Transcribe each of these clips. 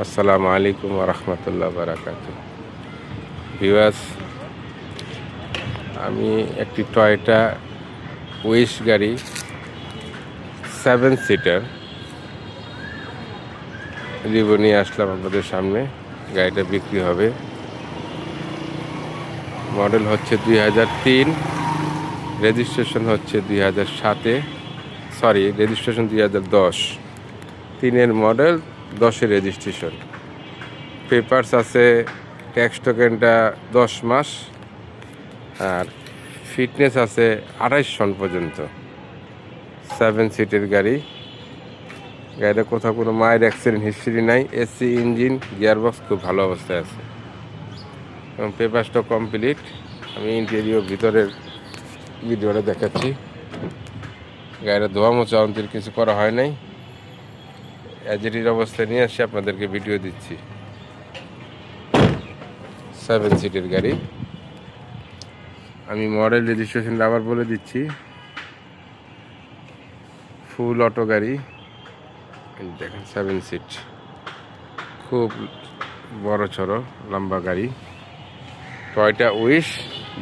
আসসালামু আলাইকুম ওয়া রাহমাতুল্লাহি ওয়া বারাকাতুহু। ভিউয়ার্স, আমি একটি টয়োটা উইশ গাড়ি 7 সিটার রিভিউ নিয়ে আসলাম আপনাদের সামনে। গাড়িটা বিক্রি হবে। মডেল হচ্ছে 2003, রেজিস্ট্রেশন হচ্ছে 2007-এ, সরি রেজিস্ট্রেশন 2010, 3-এর মডেল, 10-এর রেজিস্ট্রেশন। পেপারস আছে, ট্যাক্স টোকেনটা 10 মাস, আর ফিটনেস আছে 28 সন পর্যন্ত। 7 সিটের গাড়ি। গাড়িটা কোথাও কোনো মায়ের অ্যাক্সিডেন্ট হিস্ট্রি নাই। এসি, ইঞ্জিন, গিয়ারবক্স খুব ভালো অবস্থায় আছে এবং পেপারসটা কমপ্লিট। আমি ইন্টেরিয়র ভিতরের ভিডিওটা দেখাচ্ছি। গাড়িটা ধোয়া মোছা অন্তির কিছু করা হয় নাই, অ্যাজিটির অবস্থায় নিয়ে আসছি, আপনাদেরকে ভিডিও দিচ্ছি। 7 সিটের গাড়ি। আমি মডেল রেজিস্ট্রেশনটা আবার বলে দিচ্ছি। ফুল অটো গাড়ি, দেখেন 7 সিট, খুব বড় সড়ো লম্বা গাড়ি। টয়োটা উইশ,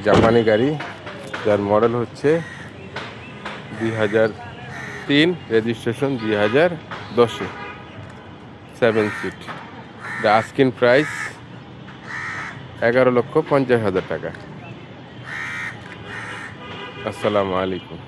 জাপানি গাড়ি, যার মডেল হচ্ছে 2003, রেজিস্ট্রেশন 2010-এ। 7 সিট। আস্কিং প্রাইস 11,50,000 টাকা। আসসালামু আলাইকুম।